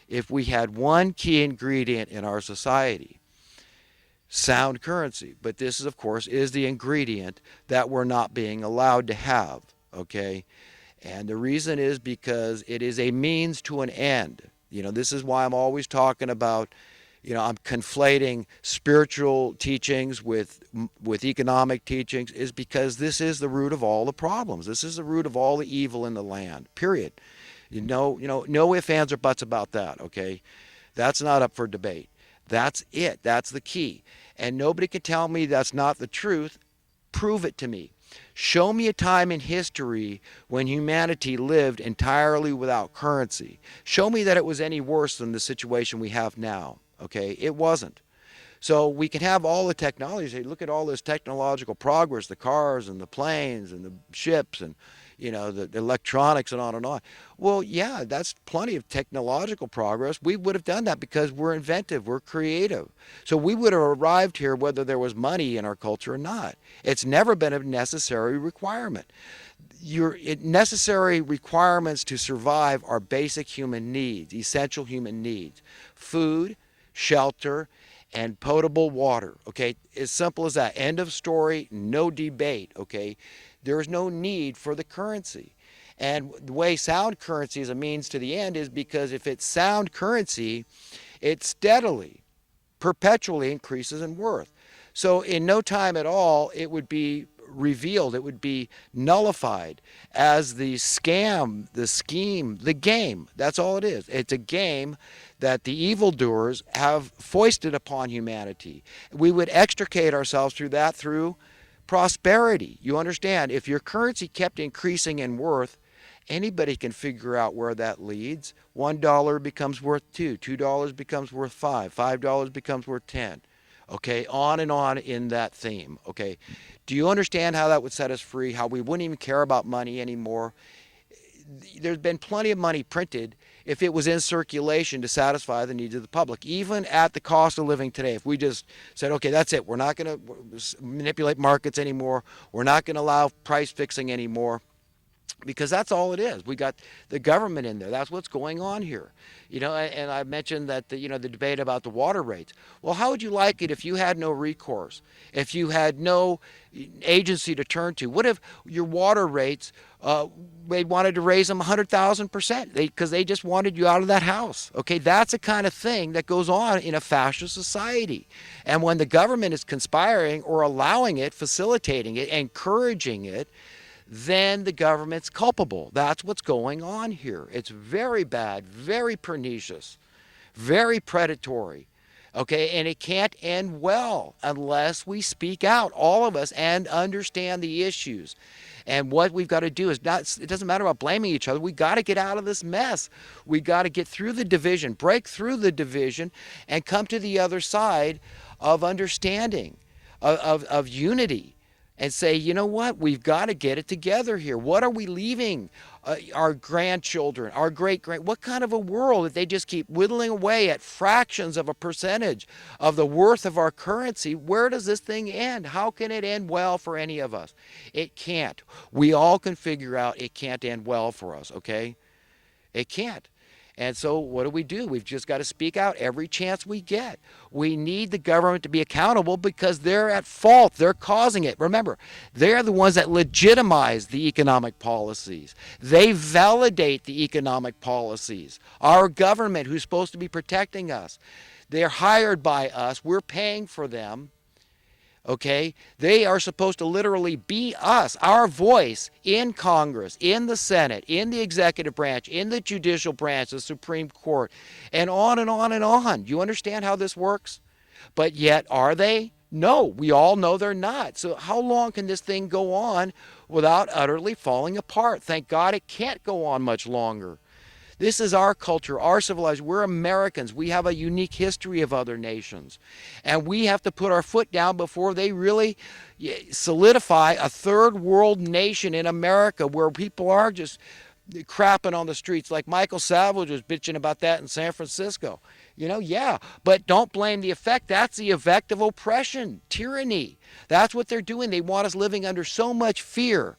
if we had one key ingredient in our society, sound currency. But this is, of course, is the ingredient that we're not being allowed to have, okay? And the reason is because it is a means to an end. This is why I'm always talking about, I'm conflating spiritual teachings with economic teachings, is because this is the root of all the problems. This is the root of all the evil in the land, period. No ifs, ands, or buts about that, okay? That's not up for debate. That's it. That's the key. And nobody can tell me that's not the truth. Prove it to me. Show me a time in history when humanity lived entirely without currency. Show me that it was any worse than the situation we have now. Okay? It wasn't. So we can have all the technology. Say, look at all this technological progress, the cars and the planes and the ships and the electronics and on and on. Well, yeah, that's plenty of technological progress. We would have done that because we're inventive, we're creative. So we would have arrived here whether there was money in our culture or not. It's never been a necessary requirement. Necessary requirements to survive are basic human needs, essential human needs. Food, shelter, and potable water, okay? As simple as that. End of story, no debate, okay? There is no need for the currency. And the way sound currency is a means to the end is because if it's sound currency, it steadily, perpetually increases in worth. So in no time at all, it would be revealed, it would be nullified as the scam, the scheme, the game. That's all it is. It's a game that the evildoers have foisted upon humanity. We would extricate ourselves through that through prosperity. You understand, if your currency kept increasing in worth, anybody can figure out where that leads. $1 becomes worth $2, $2 becomes worth $5, $5 becomes worth 10. Okay, on and on in that theme. Okay, do you understand how that would set us free? How we wouldn't even care about money anymore? There's been plenty of money printed if it was in circulation to satisfy the needs of the public, even at the cost of living today. If we just said, okay, that's it, we're not going to manipulate markets anymore, we're not going to allow price fixing anymore, because that's all it is. We got the government in there. That's what's going on here. And I mentioned that the debate about the water rates. Well, how would you like it if you had no recourse, if you had no agency to turn to? What if your water rates, they wanted to raise them 100,000% because they just wanted you out of that house? Okay, that's the kind of thing that goes on in a fascist society. And when the government is conspiring or allowing it, facilitating it, encouraging it, then the government's culpable. That's what's going on here. It's very bad, very pernicious, very predatory. Okay, and it can't end well unless we speak out, all of us, and understand the issues. And what we've got to do is it doesn't matter about blaming each other. We got to get out of this mess. We got to get through the division, break through the division, and come to the other side of understanding, of unity. And say, you know what, we've got to get it together here. What are we leaving our grandchildren, our what kind of a world if they just keep whittling away at fractions of a percentage of the worth of our currency? Where does this thing end? How can it end well for any of us? It can't. We all can figure out it can't end well for us, okay? It can't. And so what do? We've just got to speak out every chance we get. We need the government to be accountable because they're at fault. They're causing it. Remember, they're the ones that legitimize the economic policies. They validate the economic policies. Our government, who's supposed to be protecting us, they're hired by us. We're paying for them. Okay, they are supposed to literally be us, our voice in Congress, in the Senate, in the executive branch, in the judicial branch, the Supreme Court, and on and on and on. Do you understand how this works? But yet, are they? No, we all know they're not. So how long can this thing go on without utterly falling apart? Thank God it can't go on much longer. This is our culture, our civilization. We're Americans. We have a unique history of other nations. And we have to put our foot down before they really solidify a third world nation in America where people are just crapping on the streets. Like Michael Savage was bitching about that in San Francisco. Yeah, but don't blame the effect. That's the effect of oppression, tyranny. That's what they're doing. They want us living under so much fear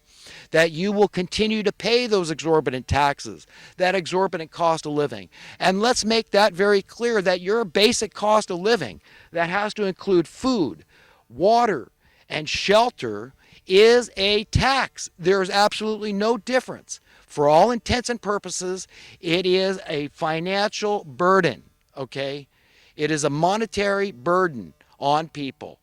that you will continue to pay those exorbitant taxes, that exorbitant cost of living. And let's make that very clear, that your basic cost of living, that has to include food, water, and shelter, is a tax. There's absolutely no difference. For all intents and purposes, it is a financial burden, okay? It is a monetary burden on people.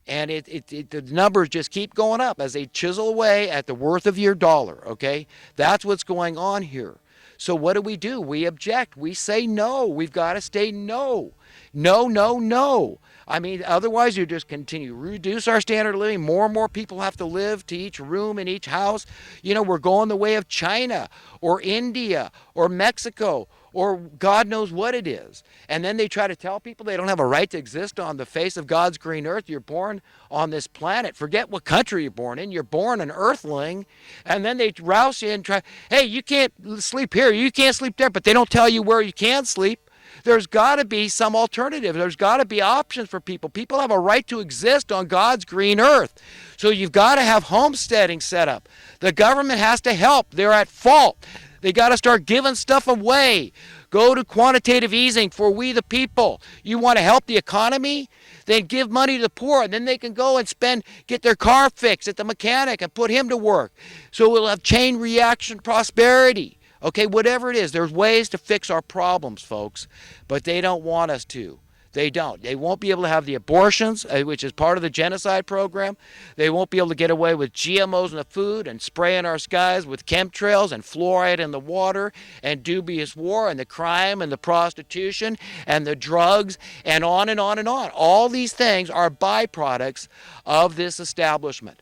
And the numbers just keep going up as they chisel away at the worth of your dollar, okay? That's what's going on here. So what do? We object. We say no. We've got to say no. No, no, no. I mean, otherwise you just continue to reduce our standard of living. More and more people have to live to each room in each house. You know, we're going the way of China or India or Mexico or God knows what it is. And then they try to tell people they don't have a right to exist on the face of God's green earth. You're born on this planet. Forget what country you're born in. You're born an earthling. And then they rouse you and try, hey, you can't sleep here. You can't sleep there. But they don't tell you where you can sleep. There's got to be some alternative. There's got to be options for people. People have a right to exist on God's green earth. So you've got to have homesteading set up. The government has to help. They're at fault. They got to start giving stuff away. Go to quantitative easing for we the people. You want to help the economy? Then give money to the poor, and then they can go and get their car fixed at the mechanic and put him to work. So we'll have chain reaction prosperity. Okay, whatever it is, there's ways to fix our problems, folks, but they don't want us to. They don't. They won't be able to have the abortions, which is part of the genocide program. They won't be able to get away with GMOs in the food and spraying our skies with chemtrails and fluoride in the water and dubious war and the crime and the prostitution and the drugs and on and on and on. All these things are byproducts of this establishment.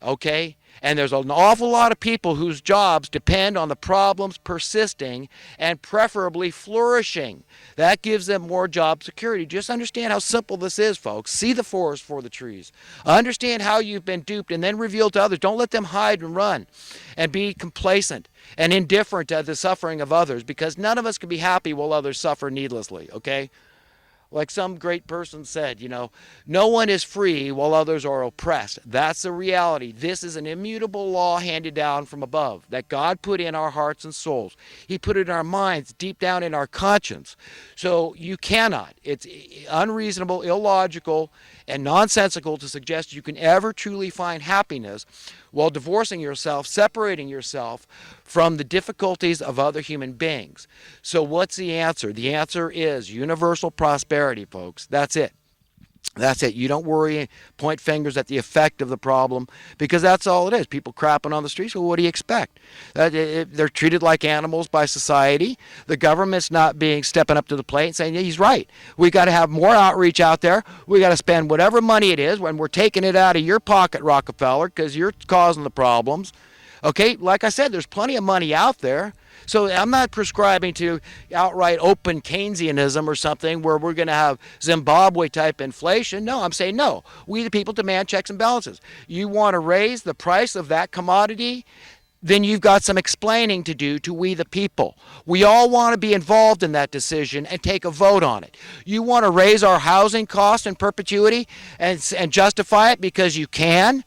Okay? And there's an awful lot of people whose jobs depend on the problems persisting and preferably flourishing. That gives them more job security. Just understand how simple this is, folks. See the forest for the trees. Understand how you've been duped and then reveal to others. Don't let them hide and run and be complacent and indifferent to the suffering of others, because none of us can be happy while others suffer needlessly, okay? Like some great person said, you know, no one is free while others are oppressed. That's the reality. This is an immutable law handed down from above that God put in our hearts and souls. He put it in our minds, deep down in our conscience. So you cannot. It's unreasonable, illogical, and nonsensical to suggest you can ever truly find happiness while divorcing yourself, separating yourself from the difficulties of other human beings. So what's the answer? The answer is universal prosperity, folks. That's it. That's it. You don't worry, point fingers at the effect of the problem, because that's all it is. People crapping on the streets. Well, what do you expect? They're treated like animals by society. The government's not stepping up to the plate and saying, yeah, he's right. We got to have more outreach out there. We got to spend whatever money it is when we're taking it out of your pocket, Rockefeller, because you're causing the problems. Okay, like I said, there's plenty of money out there. So I'm not prescribing to outright open Keynesianism or something where we're going to have Zimbabwe-type inflation. No, I'm saying no. We the people demand checks and balances. You want to raise the price of that commodity? Then you've got some explaining to do to we the people. We all want to be involved in that decision and take a vote on it. You want to raise our housing cost in perpetuity and justify it because you can?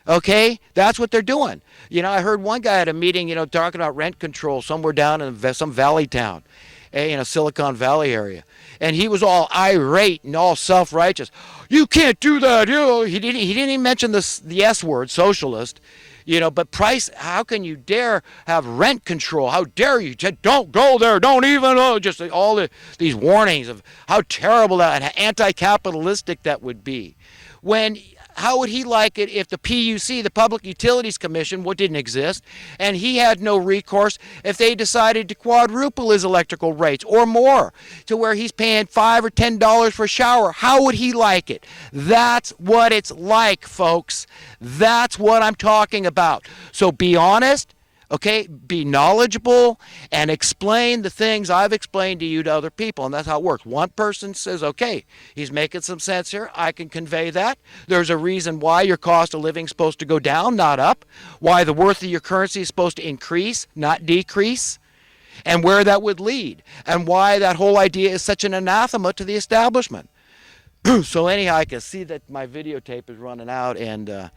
Okay, that's what they're doing. You know, I heard one guy at a meeting, you know, talking about rent control somewhere down in some valley town, Silicon Valley area. And he was all irate and all self-righteous. You can't do that. You know, he didn't even mention the S word, socialist. You know, but price, how can you dare have rent control? How dare you? Don't go there. Don't even, just all these warnings of how terrible that and anti-capitalistic that would be. When how would he like it if the PUC, the Public Utilities Commission, didn't exist, and he had no recourse if they decided to quadruple his electrical rates or more, to where he's paying $5 or $10 for a shower? How would he like it? That's what it's like, folks. That's what I'm talking about. So be honest. Okay, be knowledgeable and explain the things I've explained to you to other people, and that's how it works. One person says, okay, he's making some sense here. I can convey that. There's a reason why your cost of living is supposed to go down, not up. Why the worth of your currency is supposed to increase, not decrease. And where that would lead. And why that whole idea is such an anathema to the establishment. So anyhow, I can see that my videotape is running out, and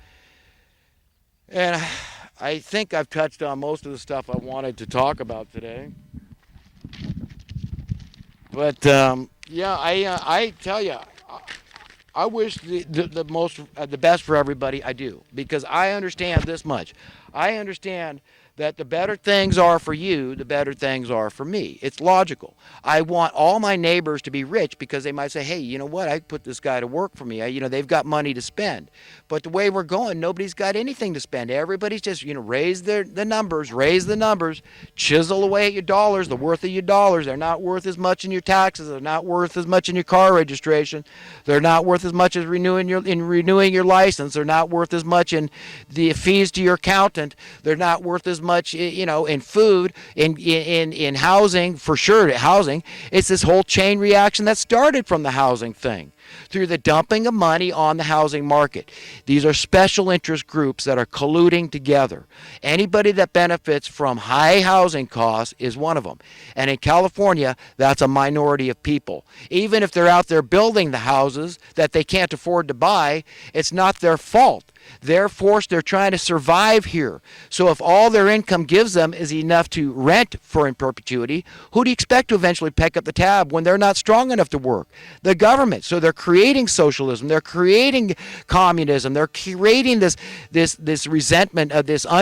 I think I've touched on most of the stuff I wanted to talk about today. But yeah, I tell you, I wish the best for everybody. I do, because I understand this much. I understand that the better things are for you, the better things are for me. It's logical. I want all my neighbors to be rich because they might say, hey, you know what? I put this guy to work for me. They've got money to spend. But the way we're going, nobody's got anything to spend. Everybody's just, raise the numbers, chisel away at your dollars, the worth of your dollars. They're not worth as much in your taxes. They're not worth as much in your car registration. They're not worth as much as renewing your license. They're not worth as much in the fees to your accountant. They're not worth as much, in food, in housing, for sure. Housing. It's this whole chain reaction that started from the housing thing, through the dumping of money on the housing market. These are special interest groups that are colluding together. Anybody that benefits from high housing costs is one of them. And in California, that's a minority of people. Even if they're out there building the houses that they can't afford to buy, it's not their fault. They're trying to survive here. So if all their income gives them is enough to rent for in perpetuity, who do you expect to eventually pick up the tab when they're not strong enough to work? The government. So they're creating socialism. They're creating communism. They're creating this resentment of this